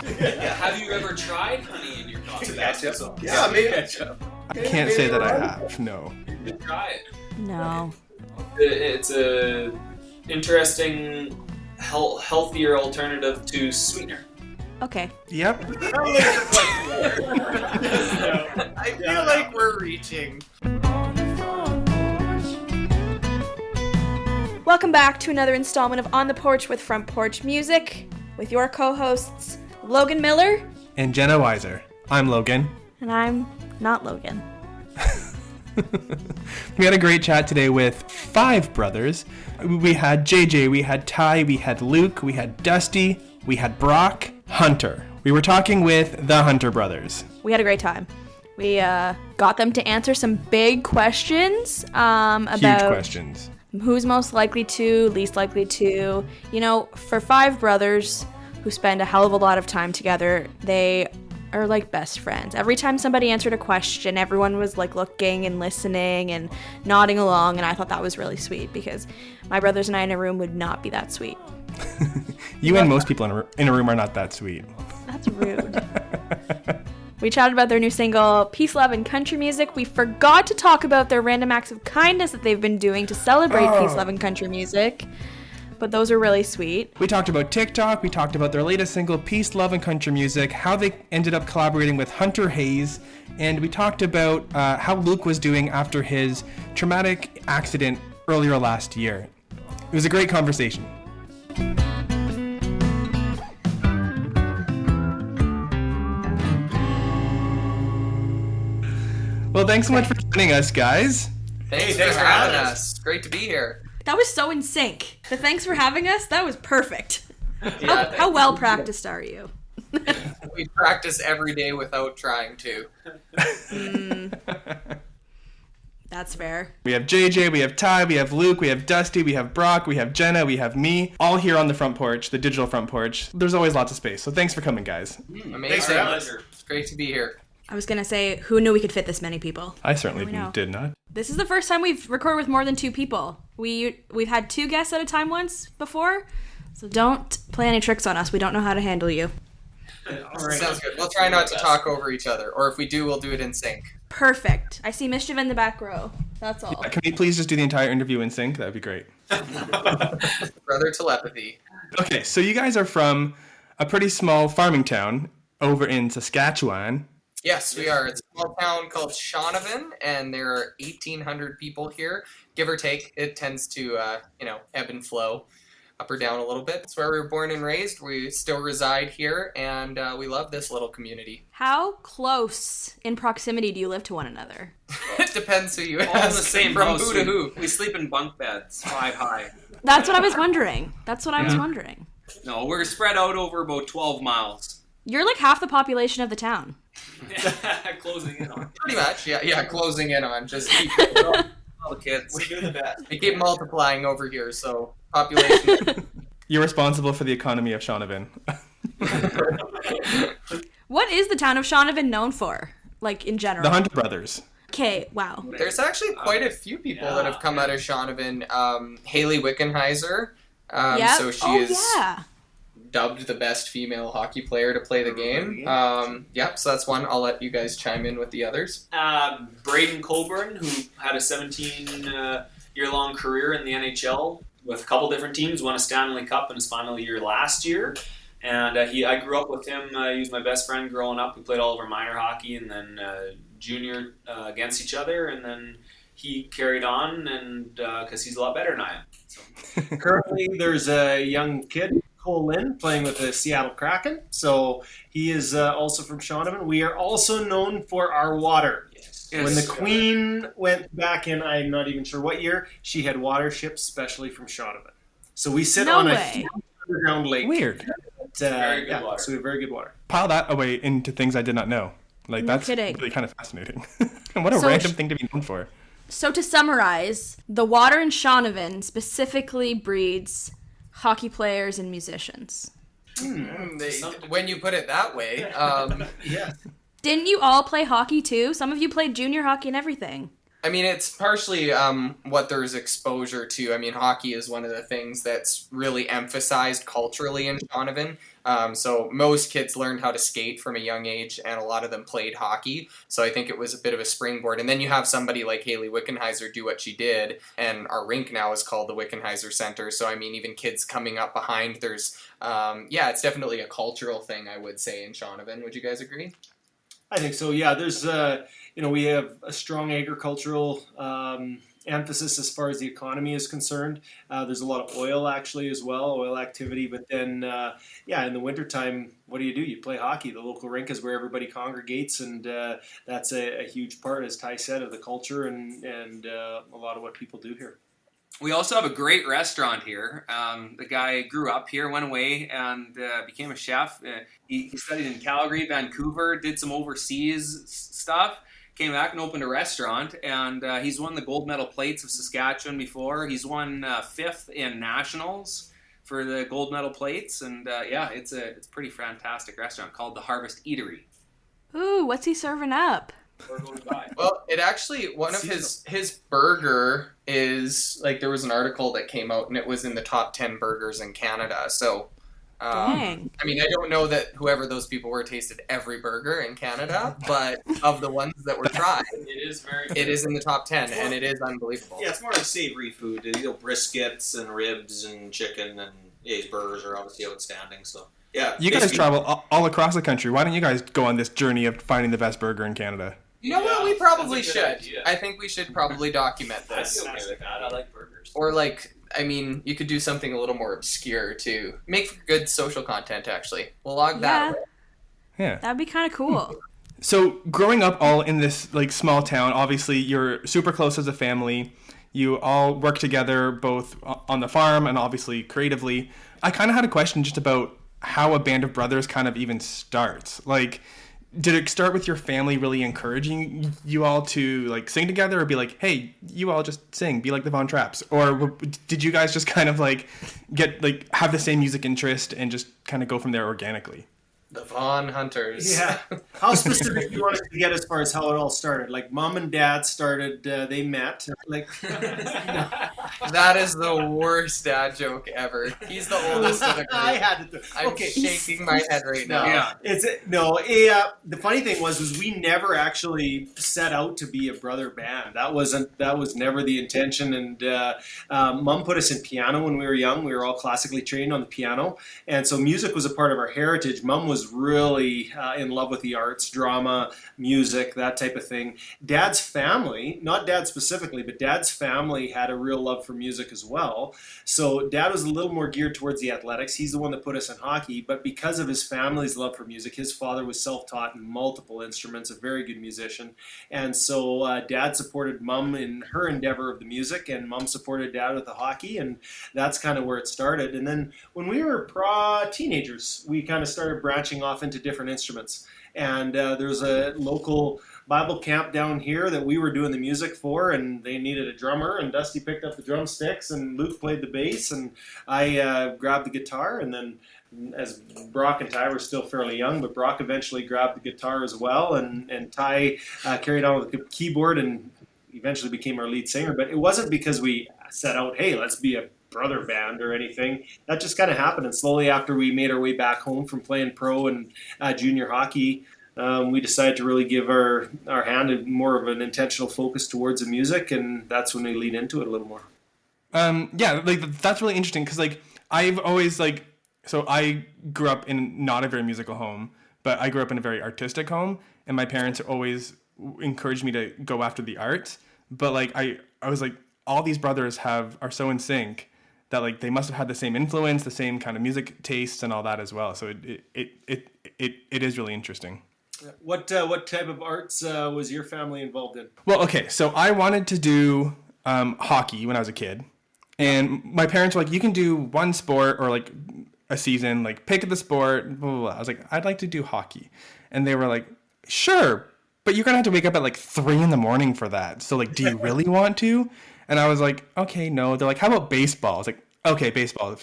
Have you ever tried honey in your coffee? Ketchup. Yeah, maybe. Ketchup. I can't say that I have, no. You should try it. No. It's a interesting, healthier alternative to sweetener. Okay. Yep. I feel like we're reaching. Welcome back to another installment of On The Porch with Front Porch Music with your co-hosts Logan Miller. And Jenna Weiser. I'm Logan. And I'm not Logan. We had a great chat today with 5 brothers. We had JJ, we had Ty, we had Luke, we had Dusty, we had Brock, Hunter. We were talking with the Hunter brothers. We had a great time. We got them to answer some big questions about Huge questions. who's most likely to, least likely to. You know, for 5 brothers who spend a hell of a lot of time together, they are like best friends. Every time somebody answered a question, everyone was like looking and listening and nodding along, and I thought that was really sweet because my brothers and I in a room would not be that sweet. You and most people in a room are not that sweet. That's rude. We chatted about their new single, Peace, Love, and Country Music. We forgot to talk about their random acts of kindness that they've been doing to celebrate Peace, Love, and Country Music. But those are really sweet. We talked about TikTok, we talked about their latest single, Peace, Love, and Country Music, how they ended up collaborating with Hunter Hayes, and we talked about how Luke was doing after his traumatic accident earlier last year. It was a great conversation. Well, thanks so much for joining us, guys. Thanks for having us. Great to be here. That was so in sync. The thanks for having us, that was perfect. Yeah, How well practiced are you? We practice every day without trying to. That's fair. We have JJ, we have Ty, we have Luke, we have Dusty, we have Brock, we have Jenna, we have me, all here on the front porch, the digital front porch. There's always lots of space, so thanks for coming, guys. Amazing. It's great to be here. I was going to say, who knew we could fit this many people? I certainly know. did not. This is the first time we've recorded with more than 2 people. We've had 2 guests at a time once before, so don't play any tricks on us. We don't know how to handle you. Sounds good. We'll try not to talk over each other, or if we do, we'll do it in sync. Perfect. I see Mischief in the back row. That's all. Can we please just do the entire interview in sync? That would be great. Brother telepathy. Okay, so you guys are from a pretty small farming town over in Saskatchewan. Yes, we are. It's a small town called Shaunavon, and there are 1,800 people here, give or take. It tends to, ebb and flow, up or down a little bit. It's where we were born and raised. We still reside here, and we love this little community. How close in proximity do you live to one another? It depends who you All in ask. the same From house. who to who. We sleep in bunk beds, 5 high. That's what I was wondering. I was wondering. No, we're spread out over about 12 miles. You're like half the population of the town. Closing in on. Pretty much, yeah, closing in on. Just keep All the kids. We do the best. we keep multiplying over here, so population. You're responsible for the economy of Shaunavon. What is the town of Shaunavon known for? Like, in general? The Hunter brothers. Okay, wow. There's actually quite a few people that have come out of Shaunavon. Haley Wickenheiser. Yep. So she is dubbed the best female hockey player to play the game. So that's one. I'll let you guys chime in with the others. Braden Colburn, who had a 17-year-long career in the NHL with a couple different teams, won a Stanley Cup in his final year last year. And I grew up with him. He was my best friend growing up. We played all of our minor hockey and then junior against each other. And then he carried on, and because he's a lot better than I am. So. Currently, there's a young kid, Cole Lynn, playing with the Seattle Kraken. So he is also from Shaunavon. We are also known for our water. Yes. When the Queen went back in, I'm not even sure what year, she had water ships specially from Shaunavon. So we sit on a huge underground lake. Weird. Very good water. So we have very good water. Pile that away into things I did not know. Like, No that's kidding. really kind of fascinating. And what a So random thing to be known for. So to summarize, the water in Shaunavon specifically breeds hockey players and musicians. When you put it that way. Yeah. Didn't you all play hockey too? Some of you played junior hockey and everything. I mean, it's partially what there's exposure to. I mean, hockey is one of the things that's really emphasized culturally in Shaunavon. So most kids learned how to skate from a young age, and a lot of them played hockey. So I think it was a bit of a springboard. And then you have somebody like Haley Wickenheiser do what she did, and our rink now is called the Wickenheiser Center. So I mean, even kids coming up behind, there's, it's definitely a cultural thing, I would say, in Shaunavon. Would you guys agree? I think so. Yeah, there's we have a strong agricultural emphasis as far as the economy is concerned. There's a lot of oil actually as well, oil activity. But then, in the wintertime, what do? You play hockey. The local rink is where everybody congregates, and that's a huge part, as Ty said, of the culture and a lot of what people do here. We also have a great restaurant here. The guy grew up here, went away, and became a chef. He studied in Calgary, Vancouver, did some overseas stuff, came back and opened a restaurant, and he's won the gold medal plates of Saskatchewan before. He's won 5th in nationals for the gold medal plates, and it's a pretty fantastic restaurant called the Harvest Eatery. Ooh, what's he serving up? Well, it actually, one of his burger is, like, there was an article that came out and it was in the top 10 burgers in Canada. So, Dang. I mean, I don't know that whoever those people were tasted every burger in Canada, but of the ones that were tried, it is in the top 10, and it is unbelievable. Yeah, it's more like savory food. Briskets and ribs and chicken, and his burgers are obviously outstanding. So, yeah. You guys travel all across the country. Why don't you guys go on this journey of finding the best burger in Canada? You know what? We probably should. Idea. I think we should probably document this. I'd be okay with that. I like burgers. Or, like, I mean, you could do something a little more obscure to make for good social content, actually. We'll log that away. Yeah. That'd be kind of cool. So, growing up all in this, like, small town, obviously you're super close as a family. You all work together both on the farm and obviously creatively. I kind of had a question just about how a band of brothers kind of even starts. Like, did it start with your family really encouraging you all to, like, sing together, or be like, hey, you all just sing, be like the Von Trapps? Or did you guys just kind of, like, have the same music interest and just kind of go from there organically? The Von Hunters. Yeah. How specific do you want us to get as far as how it all started? Like, mom and dad started, they met. Like, That is the worst dad joke ever. He's the oldest of the group. I had to. I'm shaking my head right now. Yeah. The funny thing was we never actually set out to be a brother band. That was never the intention. And mom put us in piano when we were young. We were all classically trained on the piano, and so music was a part of our heritage. Mom was really in love with the arts, drama, music, that type of thing. Dad's family, not dad specifically, but dad's family had a real love for music as well. So dad was a little more geared towards the athletics. He's the one that put us in hockey, but because of his family's love for music, his father was self-taught in multiple instruments, a very good musician. And so dad supported mom in her endeavor of the music, and mom supported dad with the hockey, and that's kind of where it started. And then when we were teenagers, we kind of started branching off into different instruments. And there's a local Bible camp down here that we were doing the music for, and they needed a drummer, and Dusty picked up the drumsticks, and Luke played the bass, and I grabbed the guitar. And then as Brock and Ty were still fairly young, but Brock eventually grabbed the guitar as well, and Ty carried on with the keyboard and eventually became our lead singer. But it wasn't because we set out, hey, let's be a brother band or anything. That just kind of happened. And slowly after we made our way back home from playing pro and junior hockey, we decided to really give our hand more of an intentional focus towards the music, and that's when we lean into it a little more. That's really interesting, because I've always so I grew up in not a very musical home, but I grew up in a very artistic home, and my parents always encouraged me to go after the arts. But I was all these brothers are so in sync that they must have had the same influence, the same kind of music tastes, and all that as well. So it is really interesting. What type of arts was your family involved in? Well, okay, so I wanted to do hockey when I was a kid, and my parents were like, "You can do one sport or a season. Pick the sport." Blah, blah, blah. I was like, "I'd like to do hockey," and they were like, "Sure, but you're gonna have to wake up at 3 a.m. for that. So do you really want to?" And I was like, "Okay, no." They're like, "How about baseball?" I was like, "Okay, baseball.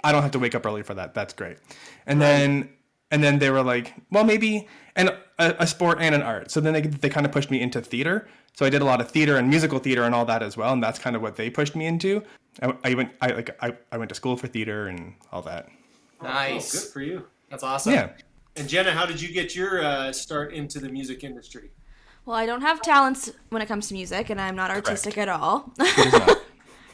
I don't have to wake up early for that. That's great." And then And then they were like, well, maybe a sport and an art. So then they kind of pushed me into theater. So I did a lot of theater and musical theater and all that as well. And that's kind of what they pushed me into. I went to school for theater and all that. Nice. Oh, good for you. That's awesome. Yeah. And Jenna, how did you get your start into the music industry? Well, I don't have talents when it comes to music, and I'm not artistic at all. It is not.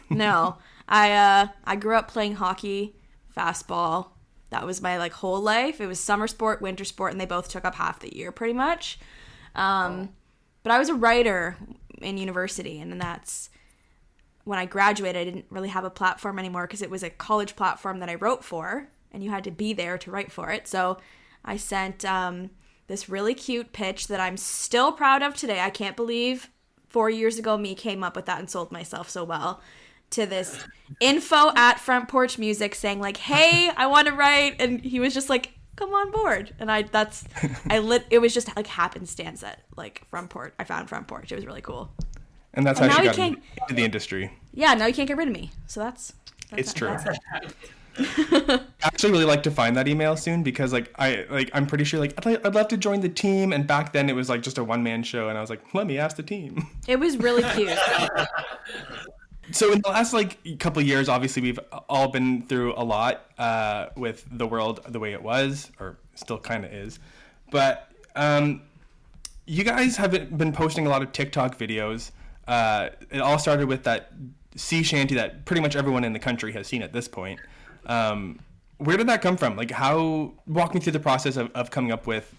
No. I grew up playing hockey, fastball. That was my whole life. It was summer sport, winter sport, and they both took up half the year pretty much. But I was a writer in university, and that's when I graduated. I didn't really have a platform anymore because it was a college platform that I wrote for, and you had to be there to write for it. So I sent this really cute pitch that I'm still proud of today. I can't believe 4 years ago me came up with that and sold myself so well. To this info at Front Porch Music saying hey, I want to write, and he was just like, come on board. And it was just happenstance that Front Porch. I found Front Porch. It was really cool. And that's And how now she you got can't- into the industry. Yeah, now you can't get rid of me. So that's It's true. that's I actually really like to find that email soon because I'm pretty sure I'd love to join the team, and back then it was just a one-man show, and I was like, let me ask the team. It was really cute. So in the last couple of years, obviously we've all been through a lot with the world the way it was, or still kind of is. But you guys have been posting a lot of TikTok videos. It all started with that sea shanty that pretty much everyone in the country has seen at this point. Where did that come from? Walk me through the process of coming up with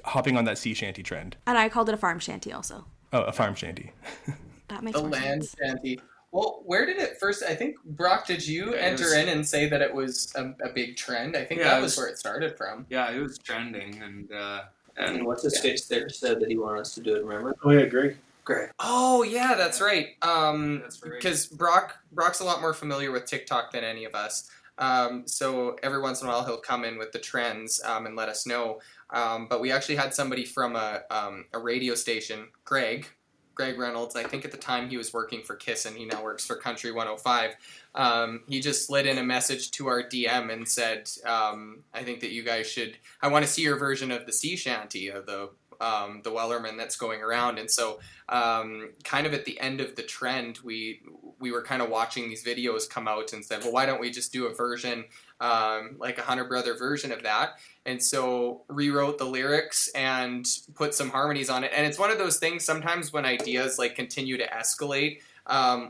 hopping on that sea shanty trend. And I called it a farm shanty also. Oh, a farm shanty. That makes The more land sense. shanty. Well, where did it first? I think Brock, did you enter in and say that it was a big trend? I think Yeah, that it was was- where it started from. Yeah, it was trending, and And what's his face there said that he wanted us to do it, remember? Oh yeah, Greg. Great. Oh yeah, that's right. That's right. Because Brock's a lot more familiar with TikTok than any of us. So every once in a while he'll come in with the trends and let us know. But we actually had somebody from a radio station, Greg Reynolds. I think at the time he was working for KISS, and he now works for Country 105. He just slid in a message to our DM and said, I think that you guys should, I want to see your version of the sea shanty, of the Wellerman that's going around. And so kind of at the end of the trend, we were kind of watching these videos come out and said, well, why don't we just do a version, like a Hunter Brother version of that? And so rewrote the lyrics and put some harmonies on it. And it's one of those things sometimes when ideas continue to escalate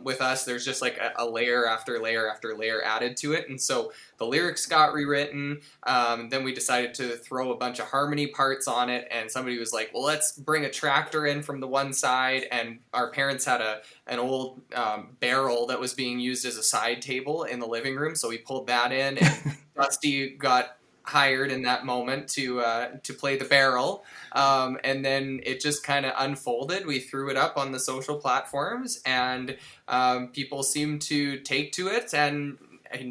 with us, there's just a layer after layer after layer added to it. And so the lyrics got rewritten. Then we decided to throw a bunch of harmony parts on it. And somebody was like, well, let's bring a tractor in from the one side. And our parents had an old barrel that was being used as a side table in the living room. So we pulled that in, and Dusty got hired in that moment to play the barrel, and then it just kind of unfolded. We threw it up on the social platforms, and people seemed to take to it, and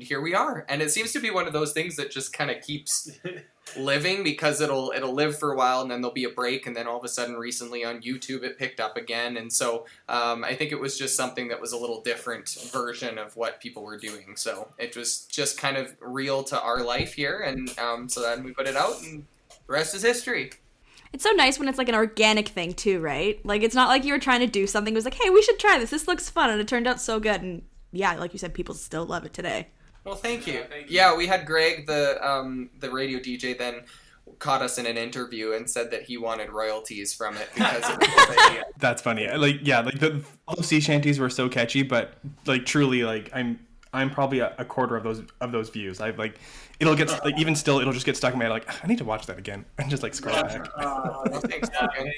here we are. And it seems to be one of those things that just kind of keeps living, because it'll live for a while, and then there'll be a break, and then all of a sudden recently on YouTube it picked up again. And so I think it was just something that was a little different version of what people were doing, so it was just kind of real to our life here. And so then we put it out, and the rest is history. It's so nice when it's an organic thing too, right? It's not like you were trying to do something. It was hey, we should try this. This looks fun, and it turned out so good. And yeah, like you said, people still love it today. Well, thank you. Yeah, we had Greg, the radio DJ, then caught us in an interview and said that he wanted royalties from it because of his idea. That's funny. All the sea shanties were so catchy, but truly, I'm probably a quarter of those views. It'll get even still, it'll just get stuck in my head. I need to watch that again, and just scroll back. Thanks, Morgan.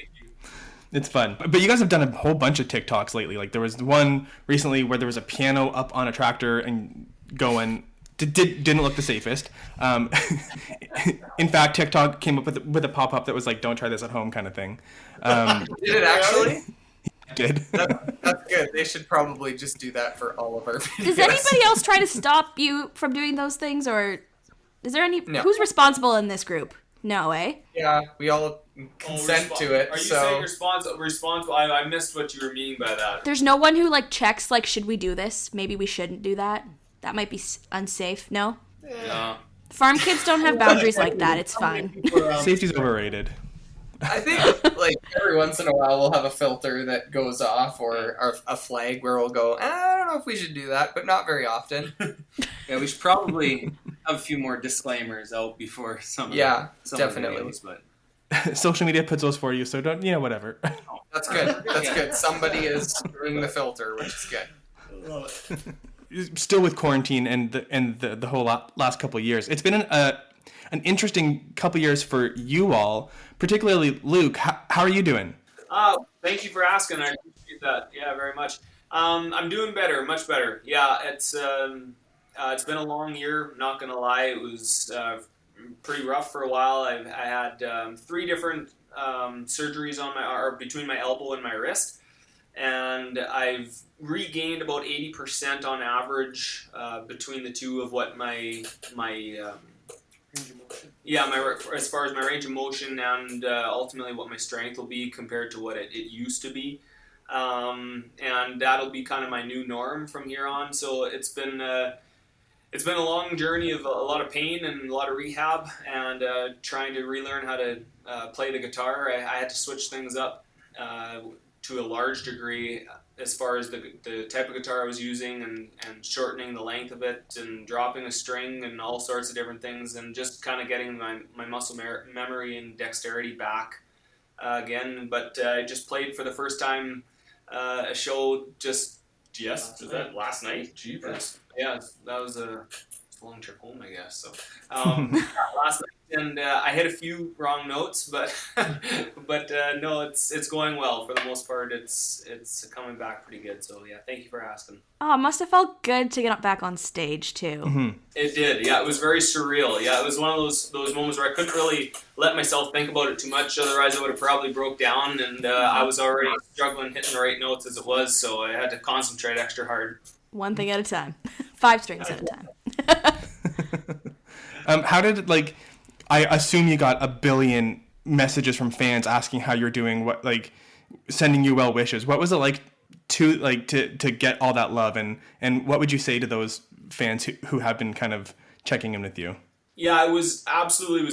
It's fun. But you guys have done a whole bunch of TikToks lately. There was one recently where there was a piano up on a tractor and going. Didn't look the safest. In fact, TikTok came up with a pop-up that was don't try this at home kind of thing. Did it actually? Did. That's good. They should probably just do that for all of our videos. Does anybody else try to stop you from doing those things, or is there any? No. Who's responsible in this group? No, eh? Yeah, we all consent to it. Are you so saying responsible? I missed what you were meaning by that. There's no one who checks should we do this? Maybe we shouldn't do that. That might be unsafe. No. No. Farm kids don't have boundaries like that. It's fine. Safety's overrated. I think like every once in a while we'll have a filter that goes off or a flag where we'll go, I don't know if we should do that, but not very often. Yeah, we should probably have a few more disclaimers out before some of some definitely. of the videos, but Social media puts those for you, so don't, whatever. That's good. That's good. Somebody is doing the filter, which is good. Still with quarantine and the whole last couple of years, it's been an interesting couple of years for you all, particularly Luke. How are you doing? Thank you for asking. I appreciate that. Yeah, very much. I'm doing better, much better. Yeah, it's been a long year. Not gonna lie, it was pretty rough for a while. I had 3 different surgeries on between my elbow and my wrist, and I've regained about 80% on average between the two of what my as far as my range of motion and ultimately what my strength will be compared to what it used to be, and that'll be kind of my new norm from here on. So it's been a long journey of a lot of pain and a lot of rehab and trying to relearn how to play the guitar. I had to switch things up to a large degree as far as the type of guitar I was using and shortening the length of it and dropping a string and all sorts of different things and just kind of getting my muscle memory and dexterity back again. But I just played for the first time a show was that last night? Jeepers. Yeah, that was a long trip home, I guess. So last night, and I hit a few wrong notes, but no, it's going well for the most part. It's coming back pretty good. So yeah, thank you for asking. Oh, it must have felt good to get back on stage too. Mm-hmm. It did. Yeah, it was very surreal. Yeah, it was one of those moments where I couldn't really let myself think about it too much. Otherwise, I would have probably broke down, and I was already struggling hitting the right notes as it was. So I had to concentrate extra hard. One thing at a time. 5 strings at a time. How did I assume you got a billion messages from fans asking how you're doing, sending you well wishes. What was it like to get all that love, and what would you say to those fans who have been kind of checking in with you? Yeah, it was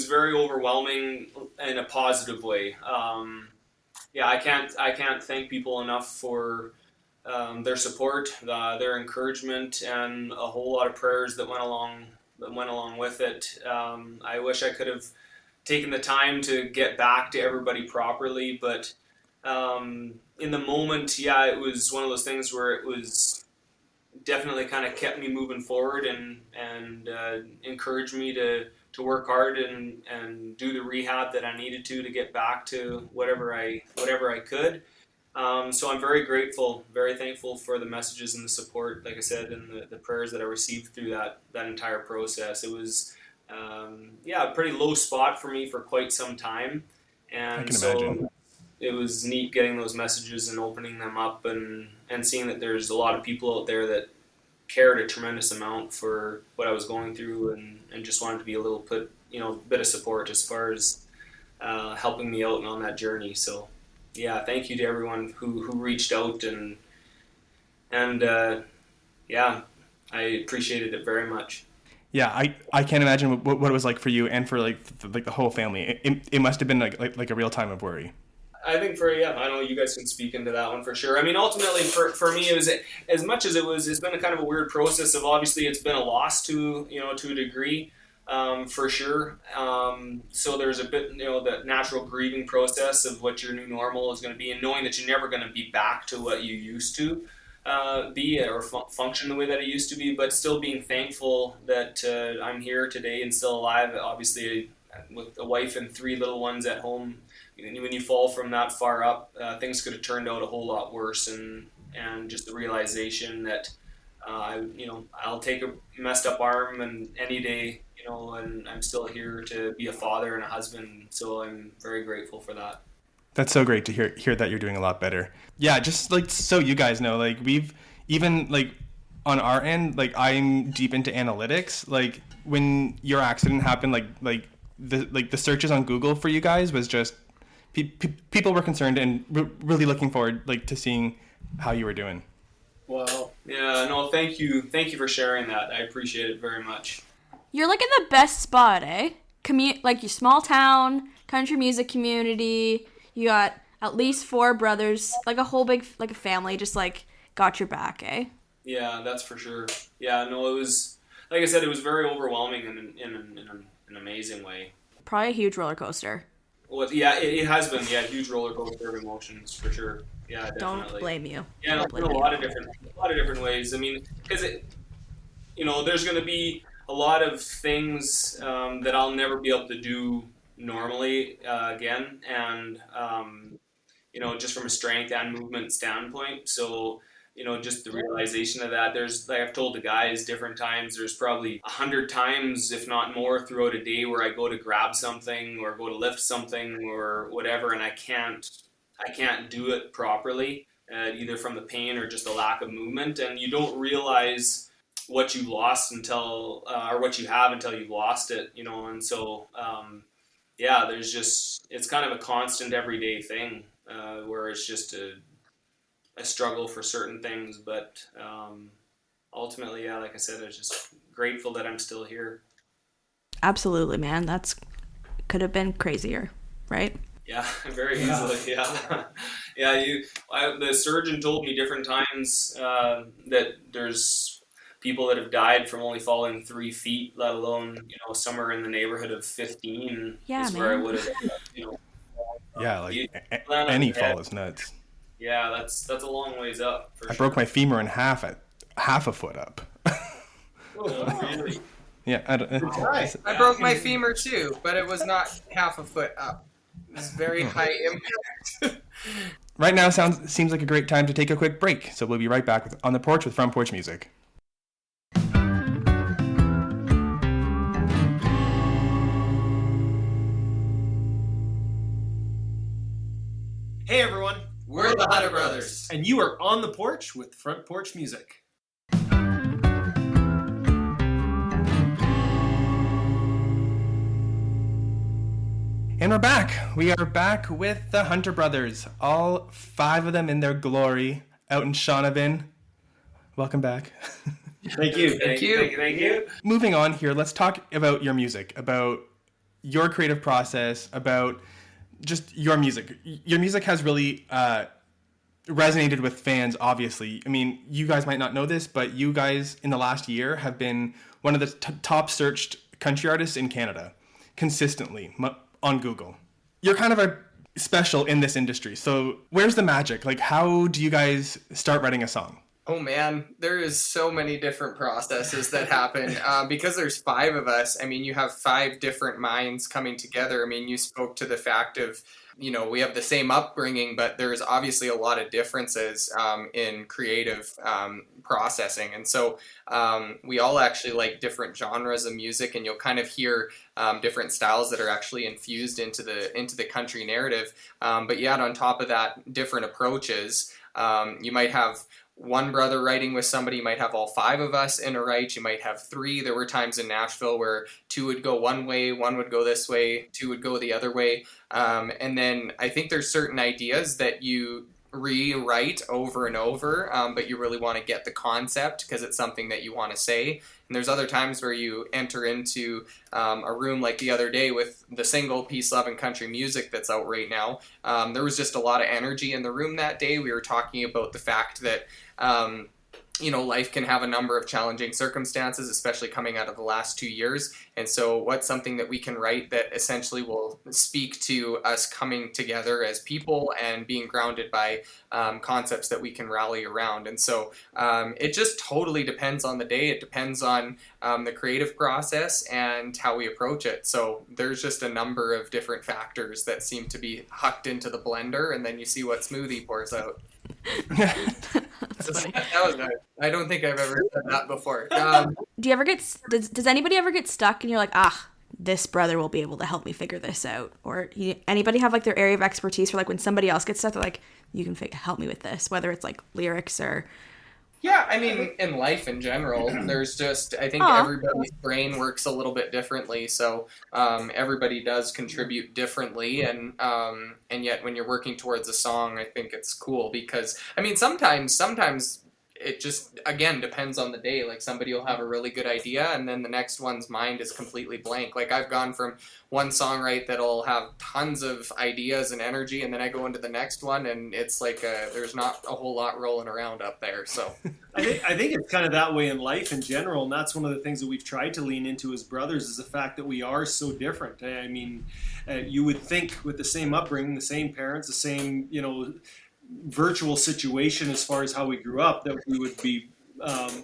very overwhelming in a positive way. I can't thank people enough for their support, their encouragement, and a whole lot of prayers that went along with it. I wish I could have taken the time to get back to everybody properly, but in the moment, it was one of those things where it was definitely kind of kept me moving forward and encouraged me to work hard and do the rehab that I needed to get back to whatever I could. So I'm very grateful, very thankful for the messages and the support, like I said, and the prayers that I received through that entire process. It was, a pretty low spot for me for quite some time. And I can imagine. It was neat getting those messages and opening them up and seeing that there's a lot of people out there that cared a tremendous amount for what I was going through and just wanted to be a little bit of support as far as helping me out on that journey. So yeah, thank you to everyone who reached out and I appreciated it very much. Yeah, I can't imagine what it was like for you and for the whole family. It must have been like a real time of worry. I think I know you guys can speak into that one for sure. I mean, ultimately for me, it was as much as it's been a kind of a weird process of obviously it's been a loss to a degree, for sure. So there's a bit, that natural grieving process of what your new normal is going to be and knowing that you're never going to be back to what you used to be or function the way that it used to be, but still being thankful that I'm here today and still alive, obviously with a wife and 3 little ones at home. When you fall from that far up, things could have turned out a whole lot worse, and just the realization that I'll take a messed up arm and any day, and I'm still here to be a father and a husband. So I'm very grateful for that. That's so great to hear that you're doing a lot better. Yeah, just so you guys know, we've even on our end, I'm deep into analytics. When your accident happened, the searches on Google for you guys was just people were concerned and really looking forward to seeing how you were doing. Wow. Yeah, no, thank you for sharing that. I appreciate it very much. You're like in the best spot, eh? Like your small town, country music community. You got at least 4 brothers, like a whole big, like a family, just like got your back, eh? Yeah, that's for sure. Yeah, no, it was, like I said, it was very overwhelming in an amazing way. Probably a huge roller coaster. Well, yeah, it has been. Yeah, huge roller coaster of emotions for sure. Yeah, definitely. Don't blame you. Yeah, Don't in blame a you. lot of different ways. I mean, because there's going to be a lot of things that I'll never be able to do normally again, and just from a strength and movement standpoint. So, just the realization of that. There's, like I've told the guys different times, there's probably 100 times, if not more, throughout a day where I go to grab something or go to lift something or whatever, and I can't do it properly, either from the pain or just the lack of movement, and you don't realize what you lost until, or what you have until you've lost it, and so, there's just, it's kind of a constant everyday thing, where it's just a struggle for certain things, but ultimately, yeah, like I said, I'm just grateful that I'm still here. Absolutely, man. That's could have been crazier, right? Yeah, very easily. Yeah, yeah. The surgeon told me different times that there's people that have died from only falling 3 feet, let alone somewhere in the neighborhood of 15. Yeah, is man. where I would have. Yeah, like any fall is nuts. Yeah, that's a long ways up. I broke my femur in half at half a foot up. Oh, really? Yeah, I broke my femur too, but it was not half a foot up. It was very high impact. Right now seems like a great time to take a quick break, so we'll be right back on the porch with Front Porch Music. Hey everyone, We're the Hutter Brothers. and you are on the porch with Front Porch Music. And we're back. We are back with the Hunter Brothers, all 5 of them in their glory, out in Shaunavon. Welcome back. Thank you. Thank you. Moving on here, let's talk about your music, about your creative process, about just your music. Your music has really resonated with fans, obviously. I mean, you guys might not know this, but you guys in the last year have been one of the top searched country artists in Canada consistently on Google. You're kind of a special in this industry. So where's the magic? Like, how do you guys start writing a song? Oh man, there is so many different processes that happen because there's 5 of us. I mean, you have 5 different minds coming together. I mean, you spoke to the fact of, we have the same upbringing, but there's obviously a lot of differences in creative processing. And so we all actually like different genres of music, and you'll kind of hear different styles that are actually infused into the country narrative. But yet on top of that, different approaches. You might have one brother writing with somebody, you might have all 5 of us in a write, you might have 3. There were times in Nashville where 2 would go one way, 1 would go this way, 2 would go the other way. And then I think there's certain ideas that you rewrite over and over, but you really want to get the concept because it's something that you want to say. And there's other times where you enter into a room like the other day with the single Peace, Love, and Country Music that's out right now. There was just a lot of energy in the room that day. We were talking about the fact that life can have a number of challenging circumstances, especially coming out of the last 2 years. And so what's something that we can write that essentially will speak to us coming together as people and being grounded by concepts that we can rally around. And so it just totally depends on the day. It depends on the creative process and how we approach it. So there's just a number of different factors that seem to be hucked into the blender, and then you see what smoothie pours out. That was good. I don't think I've ever said that before. Do you ever does anybody ever get stuck and you're like, this brother will be able to help me figure this out? Or anybody have like their area of expertise for like when somebody else gets stuck, they're like, you can help me with this, whether it's like lyrics or... Yeah, I mean, in life in general, there's just, I think everybody's brain works a little bit differently, so everybody does contribute differently, and yet when you're working towards a song, I think it's cool because, I mean, sometimes it just, again, depends on the day. Like, somebody will have a really good idea, and then the next one's mind is completely blank. Like, I've gone from one songwrite that'll have tons of ideas and energy, and then I go into the next one, and it's like there's not a whole lot rolling around up there. So I think it's kind of that way in life in general, and that's one of the things that we've tried to lean into as brothers is the fact that we are so different. I mean, you would think with the same upbringing, the same parents, the same, virtual situation as far as how we grew up, that we would be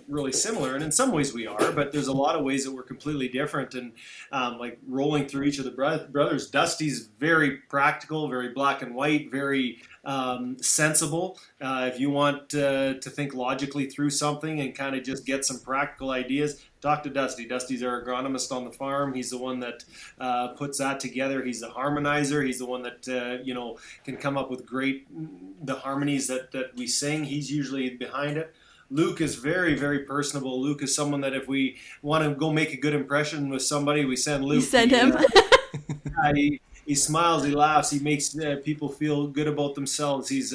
really similar, and in some ways we are, but there's a lot of ways that we're completely different. And like rolling through each of the brothers, Dusty's very practical, very black and white, very sensible. If you want to think logically through something and kind of just get some practical ideas, talk to Dusty. Dusty's our agronomist on the farm. He's the one that puts that together. He's the harmonizer. He's the one that can come up with the harmonies that we sing. He's usually behind it. Luke is very, very personable. Luke is someone that if we want to go make a good impression with somebody, we send Luke. You send him. He smiles, he laughs, he makes people feel good about themselves. He's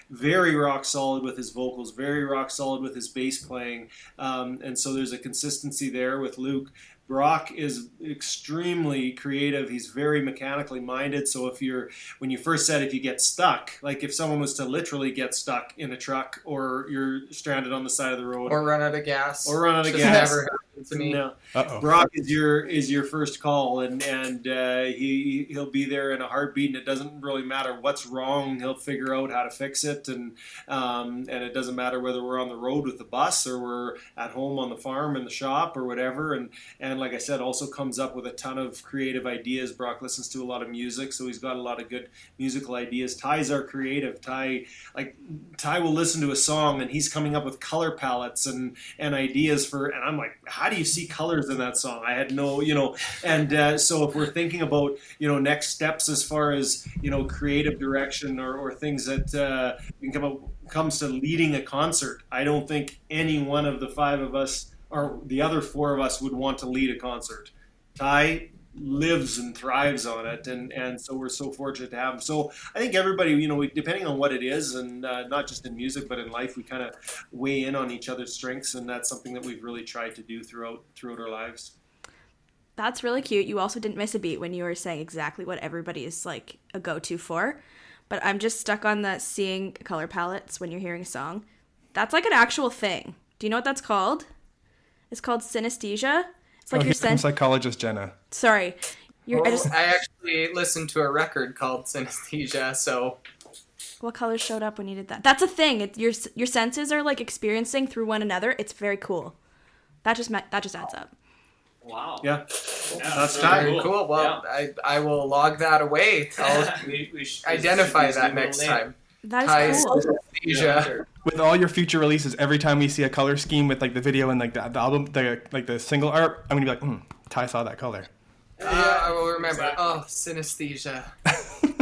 very rock solid with his vocals, very rock solid with his bass playing. And so there's a consistency there with Luke. Brock is extremely creative. He's very mechanically minded. So when you first said if you get stuck, like if someone was to literally get stuck in a truck or you're stranded on the side of the road. Or run out of gas. Just never happened to me. No. Brock is your first call, and he'll be there in a heartbeat, and it doesn't really matter what's wrong. He'll figure out how to fix it, and it doesn't matter whether we're on the road with the bus or we're at home on the farm in the shop or whatever. And like I said, also comes up with a ton of creative ideas. Brock listens to a lot of music, so he's got a lot of good musical ideas. Ty's our creative. Ty will listen to a song, and he's coming up with color palettes and ideas and I'm like, how do you see colors in that song? I had no, and so if we're thinking about, next steps as far as, creative direction or things that comes to leading a concert, I don't think any one of the five of us or the other four of us would want to lead a concert. Ty lives and thrives on it, and so we're so fortunate to have him. So I think everybody, depending on what it is, and not just in music but in life, we kind of weigh in on each other's strengths, and that's something that we've really tried to do throughout our lives. That's really cute. You also didn't miss a beat when you were saying exactly what everybody is like a go-to for. But I'm just stuck on the seeing color palettes when you're hearing a song. That's like an actual thing. Do you know what that's called? It's called synesthesia. It's like I'm psychologist Jenna. Sorry. I actually listened to a record called Synesthesia, so... What colors showed up when you did that? That's a thing. Your senses are like experiencing through one another. It's very cool. That just adds up. Wow. Yeah. That's very cool. Well, yeah. I will log that away. I'll identify that next time. That is cool. Synesthesia. With all your future releases, every time we see a color scheme with like the video and like the album, the single art, I'm gonna be like, Ty saw that color. I will remember. Exactly. Oh, synesthesia.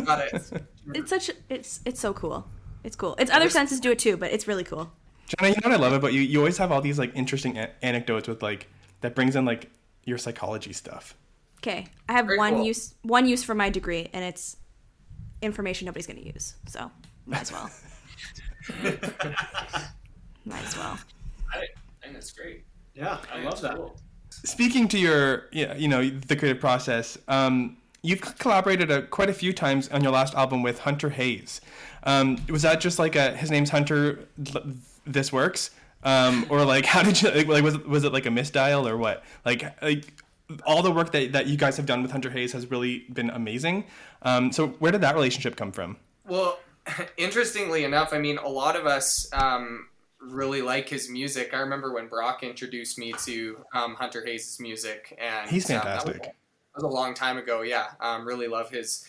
Got it. It's so cool. It's cool. It's other senses do it too, but it's really cool. Jenna, you know what I love about you? You always have all these like interesting anecdotes with like that brings in like your psychology stuff. Okay, I have Very one cool. use for my degree, and it's information nobody's gonna use. So might as well. Might as well. I think that's great. Yeah, I love that. Cool. Speaking to your, the creative process, you've collaborated quite a few times on your last album with Hunter Hayes. Was that just like his name's Hunter, this works? Or like, how did you, like, was it like a misdial or what? Like all the work that you guys have done with Hunter Hayes has really been amazing. So where did that relationship come from? Well, interestingly enough, I mean, a lot of us really like his music. I remember when Brock introduced me to Hunter Hayes' music, and he's fantastic. That was a long time ago. Yeah, really love his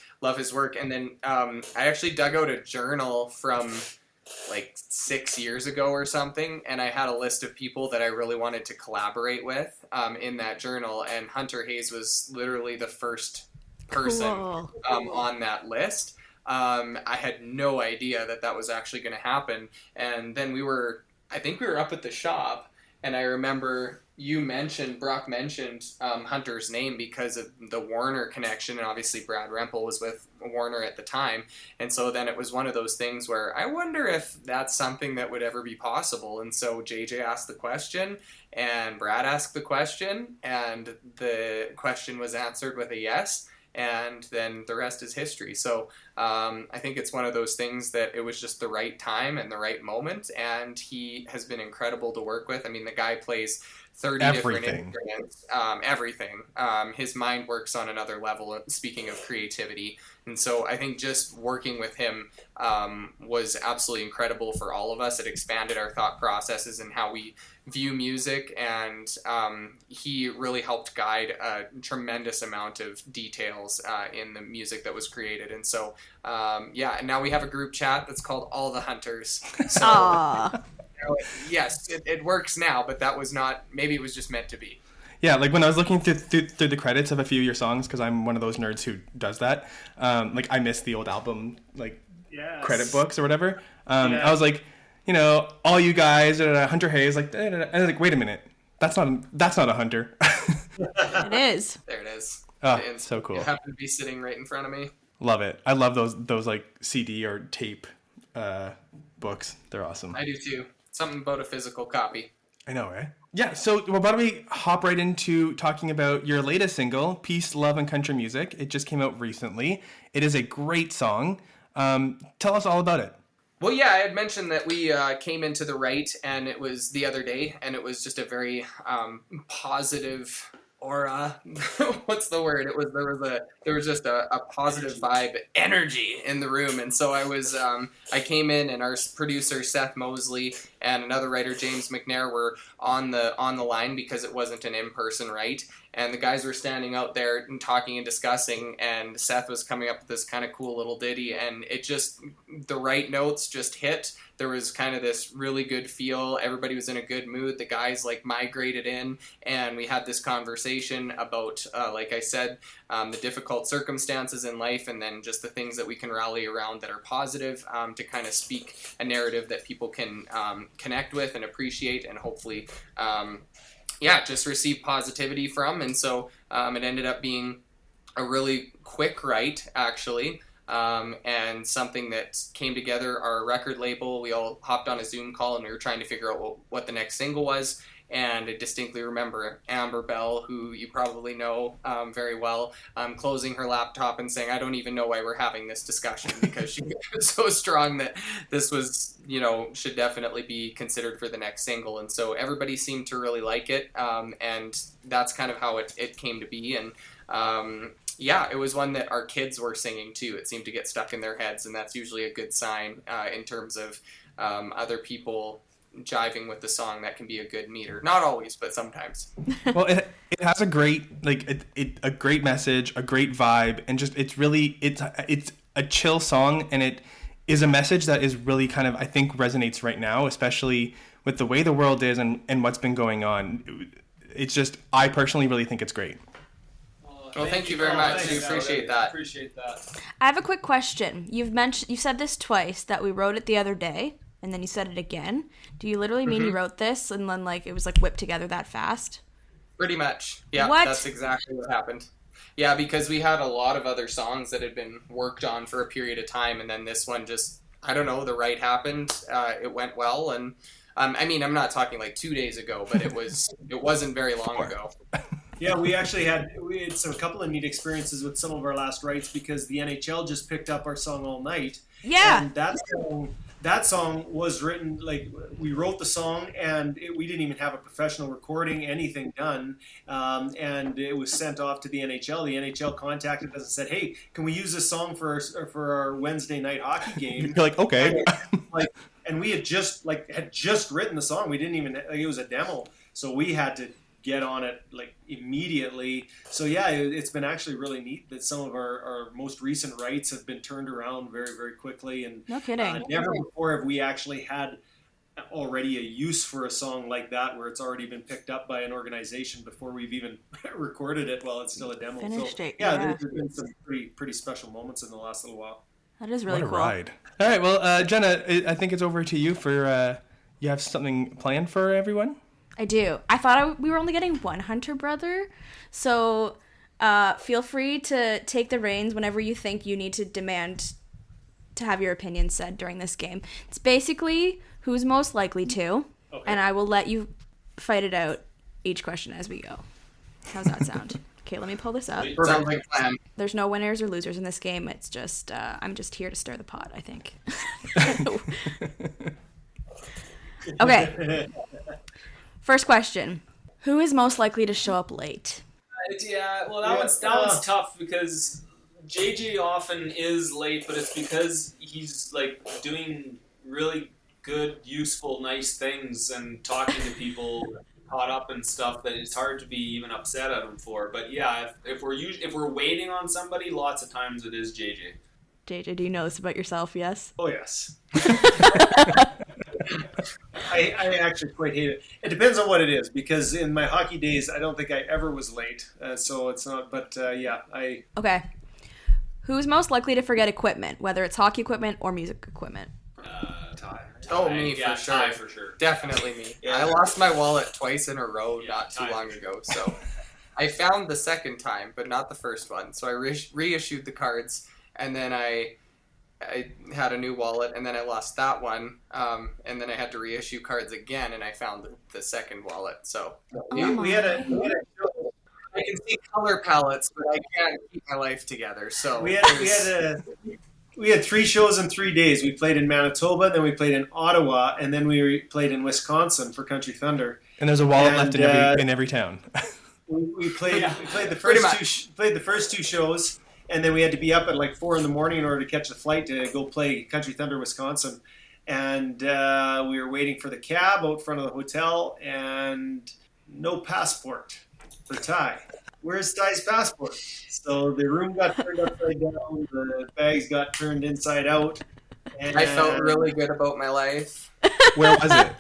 work. And then I actually dug out a journal from like 6 years ago or something, and I had a list of people that I really wanted to collaborate with in that journal, and Hunter Hayes was literally the first person on that list. I had no idea that was actually going to happen. And then I think we were up at the shop, And I remember Brock mentioned Hunter's name because of the Warner connection, and obviously Brad Rempel was with Warner at the time. And so then it was one of those things where I wonder if that's something that would ever be possible. And so JJ asked the question, and Brad asked the question, and the question was answered with a yes. And then the rest is history. So I think it's one of those things that it was just the right time and the right moment, and he has been incredible to work with. I mean, the guy plays 30 different instruments, everything. His mind works on another level, speaking of creativity. And so I think just working with him was absolutely incredible for all of us. It expanded our thought processes and how we view music, and he really helped guide a tremendous amount of details in the music that was created. And so, and now we have a group chat that's called All the Hunters. So, yes, it works now, but that was not, maybe it was just meant to be. Yeah, like when I was looking through the credits of a few of your songs, because I'm one of those nerds who does that, like I missed the old album, like credit books or whatever. I was like, all you guys, Hunter Hayes, like, and I was like, wait a minute, that's not a Hunter. It is. There it is. Oh, it's so cool. It happened to be sitting right in front of me. Love it. I love those like CD or tape books. They're awesome. I do too. Something about a physical copy. I know, right? Yeah, so why don't we hop right into talking about your latest single, Peace, Love, and Country Music. It just came out recently. It is a great song. Tell us all about it. Well, yeah, I had mentioned that we came into the right, and it was the other day, and it was just a very positive aura. What's the word? There was just a positive vibe, energy in the room, and so I came in, and our producer Seth Mosley and another writer James McNair were on the line because it wasn't an in-person right, and the guys were standing out there and talking and discussing, and Seth was coming up with this kind of cool little ditty, and it just, the right notes just hit. There was kind of this really good feel. Everybody was in a good mood. The guys like migrated in, and we had this conversation about, like I said, the difficult circumstances in life, and then just the things that we can rally around that are positive, to kind of speak a narrative that people can connect with and appreciate, and hopefully just receive positivity from. And so it ended up being a really quick write, actually, and something that came together. Our record label, we all hopped on a Zoom call, and we were trying to figure out what the next single was. And I distinctly remember Amber Bell, who you probably know very well, closing her laptop and saying, I don't even know why we're having this discussion, because she was so strong that this was, should definitely be considered for the next single. And so everybody seemed to really like it, and that's kind of how it came to be. And it was one that our kids were singing too. It seemed to get stuck in their heads, and that's usually a good sign in terms of other people jiving with the song. That can be a good meter. Not always, but sometimes. Well, it has a great a great message, a great vibe, and just it's a chill song, and it is a message that is really kind of, I think, resonates right now, especially with the way the world is and what's been going on. It's just, I personally really think it's great. Well, thank you very much. We appreciate that. I have a quick question. You said this twice, that we wrote it the other day, and then you said it again. Do you literally mean you wrote this and then it was whipped together that fast? Pretty much. Yeah, what? That's exactly what happened. Yeah, because we had a lot of other songs that had been worked on for a period of time, and then this one just, I don't know, the right happened. It went well, and I'm not talking 2 days ago, but it wasn't very long ago. Yeah, we had a couple of neat experiences with some of our last writes, because the NHL just picked up our song All Night. Yeah. And that song was written, we wrote the song, and we didn't even have a professional recording, anything done, and it was sent off to the NHL. The NHL contacted us and said, hey, can we use this song for our Wednesday night hockey game? You're like, okay. And we had just written the song. We didn't even, it was a demo, so we had to get on it immediately. So yeah, it's been actually really neat that some of our most recent writes have been turned around very, very quickly. And no kidding. Never before have we actually had already a use for a song like that, where it's already been picked up by an organization before we've even recorded it while it's still a demo. Finished it. There's been some pretty special moments in the last little while. That is really cool. What a ride. All right, well, Jenna, I think it's over to you for, you have something planned for everyone? I do. I thought we were only getting one Hunter brother, so feel free to take the reins whenever you think you need to demand to have your opinion said during this game. It's basically who's most likely to, and I will let you fight it out each question as we go. How's that sound? Okay, let me pull this up. Sounds like a plan. There's no winners or losers in this game. It's just I'm just here to stir the pot, I think. Okay. First question. Who is most likely to show up late? Yeah, well, that one's tough because JJ often is late, but it's because he's like doing really good, useful, nice things and talking to people, caught up and stuff that it's hard to be even upset at him for. But yeah, if we're waiting on somebody, lots of times it is JJ. JJ, do you know this about yourself? Yes. Oh yes. I actually quite hate it. It depends on what it is, because in my hockey days, I don't think I ever was late. So it's not. But yeah, Okay. Who's most likely to forget equipment, whether it's hockey equipment or music equipment? Ty. Oh, me Yeah, for sure. Ty for sure. Definitely me. Yeah. I lost my wallet twice in a row Yeah, not too Ty long for ago, so I found the second time, but not the first one. So I reissued the cards, and then I had a new wallet, and then I lost that one, and then I had to reissue cards again, and I found the second wallet. So we had a I can see color palettes, but I can't keep my life together. So we had 3 shows in 3 days. We played in Manitoba, then we played in Ottawa, and then we played in Wisconsin for Country Thunder. And there's a wallet left in every town. We played the first 2 shows, and then we had to be up at like 4 a.m. in order to catch the flight to go play Country Thunder, Wisconsin. And we were waiting for the cab out front of the hotel, and no passport for Ty. Where's Ty's passport? So the room got turned upside down, the bags got turned inside out. And I felt really good about my life. Where was it?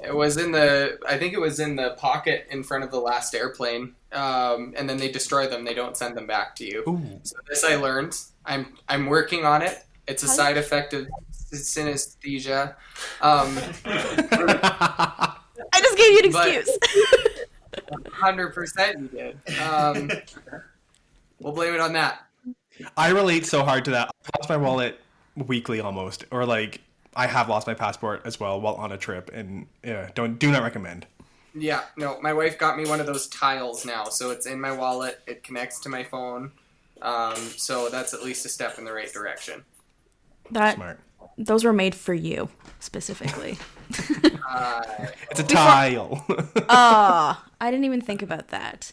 It was I think it was in the pocket in front of the last airplane. And then they destroy them. They don't send them back to you. Ooh. So this I learned. I'm working on it. It's a side effect of synesthesia. I just gave you an excuse. 100% you did. We'll blame it on that. I relate so hard to that. I lost my wallet weekly almost, or like I have lost my passport as well while on a trip, and do not recommend. Yeah, no, my wife got me one of those tiles now, so it's in my wallet. It connects to my phone, so that's at least a step in the right direction. Smart. Those were made for you specifically. It's a tile. I didn't even think about that.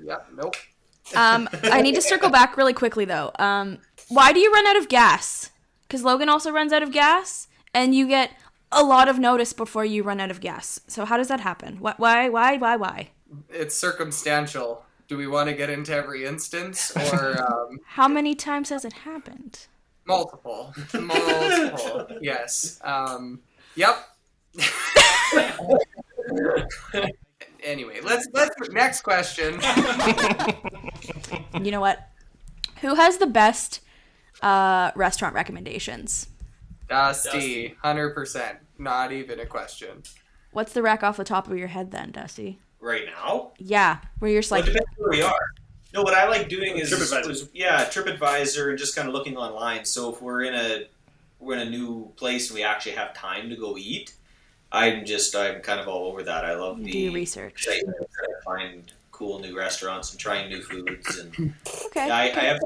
Yep, nope. I need to circle back really quickly though. Why do you run out of gas? Because Logan also runs out of gas, and you get a lot of notice before you run out of gas. So how does that happen? Why? It's circumstantial. Do we want to get into every instance, or How many times has it happened? multiple? Yes. Yep. Anyway, let's next question. You know what? Who has the best restaurant recommendations? Dusty, 100%. Not even a question. What's the rack off the top of your head then, Dusty? Right now? Yeah, where you're just Well, like, it depends where we are. No, what I like doing is TripAdvisor. TripAdvisor, and just kind of looking online. So if we're in a new place and we actually have time to go eat, I'm kind of all over that. I love do your research. excitement of trying to find cool new restaurants and trying new foods. And Okay. yeah,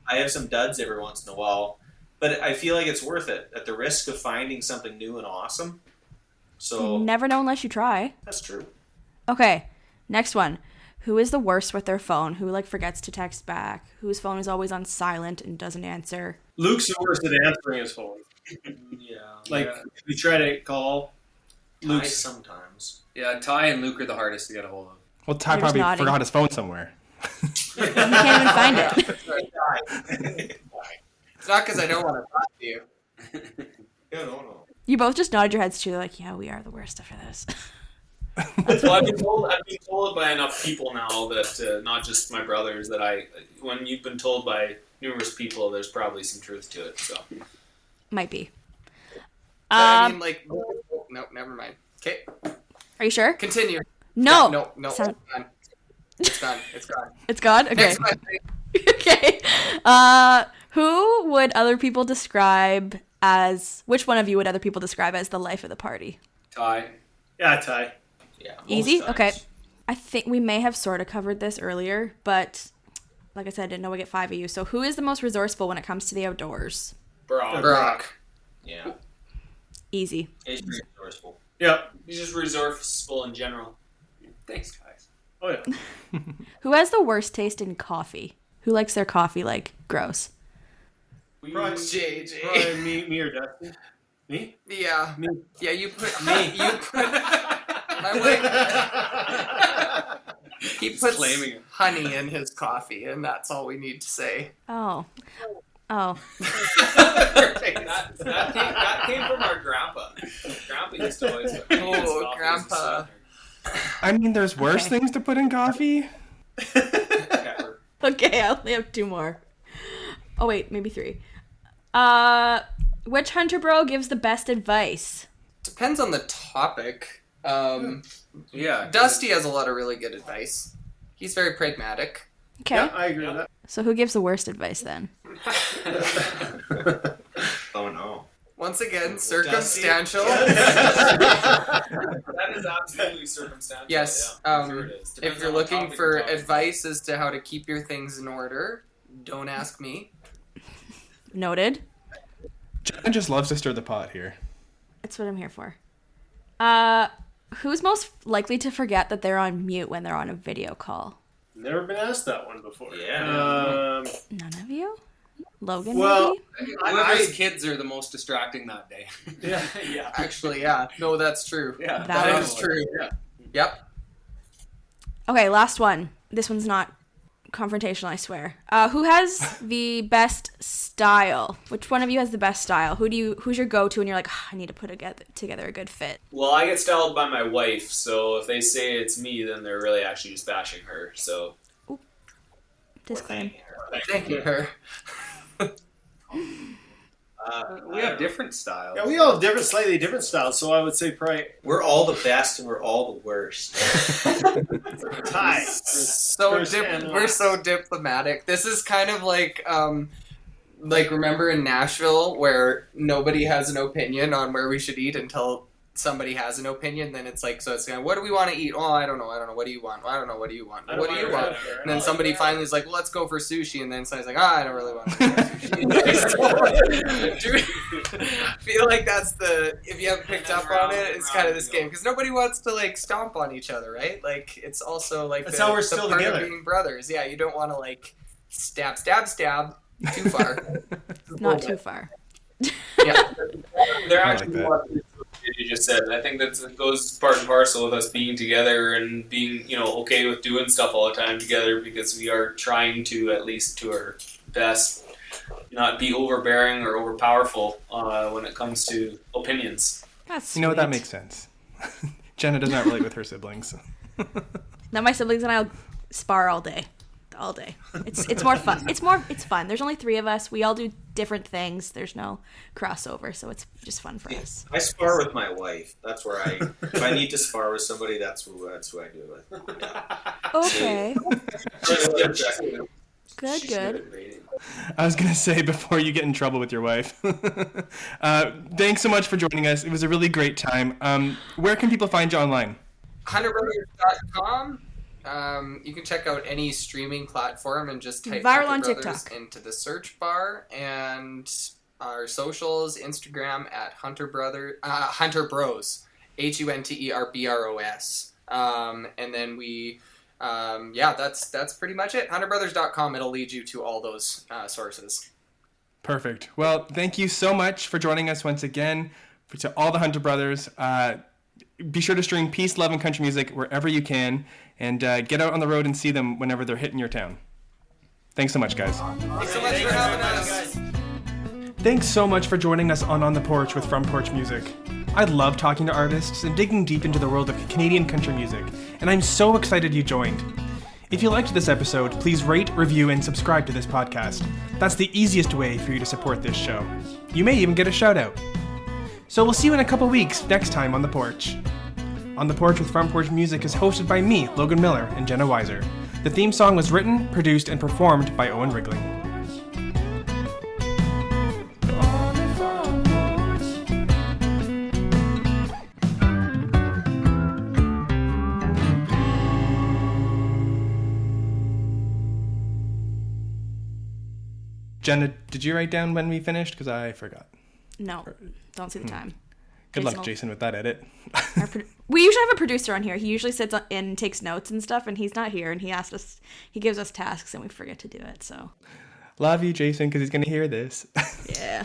I have some duds every once in a while, but I feel like it's worth it at the risk of finding something new and awesome. So You never know unless you try. that's true. Okay, next one. Who is the worst with their phone? Who forgets to text back? Whose phone is always on silent and doesn't answer? Luke's the worst at answering his phone. Yeah. If we try to call, Luke's sometimes. Yeah, Ty and Luke are the hardest to get a hold of. Well, Ty You're just probably nodding. forgot his phone somewhere. You can't even find it. It's not because I don't want to talk to you. Yeah, no. You both just nodded your heads too, like, yeah, we are the worst after this. Well, I've been told by enough people now that not just my brothers that when you've been told by numerous people, there's probably some truth to it. So Might be. I mean, like, nope, never mind. Okay. Are you sure? Continue. No. No. Sound- It's done. It's gone. It's gone? Okay. Next question. Okay. Who would other people describe as... Which one of you would other people describe as the life of the party? Ty. Yeah, Ty. Yeah. Easy? most Okay. times. I think we may have sort of covered this earlier, but like I said, I didn't know we get 5 of you. So who is the most resourceful when it comes to the outdoors? Brock. Yeah. Easy. He's pretty resourceful. Yep. He's just resourceful in general. Thanks, guys. Oh yeah. Who has the worst taste in coffee? Who likes their coffee, like, gross? Probably, JJ. probably me or Dustin. Me? Yeah. Me. Yeah, you put my wife. He puts claiming it. honey in his coffee, and that's all we need to say. Oh. That came from our grandpa. Grandpa used to always put honey in his Oh, coffee as a Grandpa. sweetener. I mean, there's worse Okay. things to put in coffee. Pepper. Okay, I only have 2 more. Oh, wait, maybe 3. Which hunter bro gives the best advice? Depends on the topic. Yeah. Dusty has a lot of really good advice. He's very pragmatic. Okay. Yeah, I agree with that. So who gives the worst advice then? Oh no. Once again, circumstantial. That is absolutely circumstantial. Yes, Yeah, I'm sure it is. If Depends you're on what looking topic for we're talking. advice as to how to keep your things in order, don't ask me. Noted. Jenna just loves to stir the pot here. That's what I'm here for. Who's most likely to forget that they're on mute when they're on a video call? Never been asked that one before. Yeah. None of you? Logan, Well, maybe? Whoever's kids are the most distracting that day. yeah. Yeah. Actually, yeah. No, that's true. Yeah. That is true. Yeah. Yep. Okay, last one. This one's not confrontational, I swear. Who has the best style? Which one of you has the best style? Who's your go-to and you're like, I need to put together a good fit? Well, I get styled by my wife, so if they say it's me, then they're really actually just bashing her. So Disclaim. Thank you, her. We have different styles. Yeah, we all have slightly different styles, so I would say probably We're all the best and we're all the worst. Ty. We're so diplomatic. This is kind of like remember in Nashville where nobody has an opinion on where we should eat until somebody has an opinion. Then it's like, so it's kind of, what do we want to eat? Oh, I don't know. What do you want? I don't know. What do you want? What do you want? And then somebody finally is like, well, let's go for sushi. And then somebody's like, I don't really want to go for sushi. I feel like that's if you haven't picked up on it, it's kind of this game. Because nobody wants to, like, stomp on each other, right? Like, it's also, like, That's how we're still part together. of being brothers. Yeah, you don't want to, like, stab too far. Not too far. Yeah. They're I actually like that. what you just said. I think that goes part and parcel with us being together and being, okay with doing stuff all the time together because we are trying to, at least to our best, not be overbearing or overpowerful when it comes to opinions. That's You know what? That sweet. makes sense. Jenna does not relate with her siblings. Now my siblings and I'll spar all day. It's more fun. It's fun. There's only 3 of us. We all do different things. There's no crossover, so it's just fun for us. I spar with my wife. That's where if I need to spar with somebody, that's who I do it with. Yeah. Okay. Good. She's at rating. I was going to say before you get in trouble with your wife. Thanks so much for joining us. It was a really great time. Where can people find you online? HunterBrothers.com. You can check out any streaming platform and just type Viral Hunter on Brothers TikTok. into the search bar, and our socials, Instagram at Hunter Bros, HunterBros. And then we, that's pretty much it. HunterBrothers.com. It'll lead you to all those sources. Perfect. Well, thank you so much for joining us once again. To all the Hunter Brothers, be sure to stream Peace, Love, and Country Music wherever you can, and get out on the road and see them whenever they're hitting your town. Thanks so much, guys. Thanks so much for having us. Thanks so much for joining us on The Porch with Front Porch Music. I love talking to artists and digging deep into the world of Canadian country music, and I'm so excited you joined. If you liked this episode, please rate, review, and subscribe to this podcast. That's the easiest way for you to support this show. You may even get a shout out. So we'll see you in a couple weeks next time on The Porch. On the Porch with Front Porch Music is hosted by me, Logan Miller, and Jenna Weiser. The theme song was written, produced, and performed by Owen Wrigley. Jenna, did you write down when we finished? Because I forgot. No, don't see the time. Good luck, Jason, with that edit. We usually have a producer on here. He usually sits and takes notes and stuff, and he's not here. And he gives us tasks, and we forget to do it. So, Love you, Jason, because he's going to hear this. Yeah.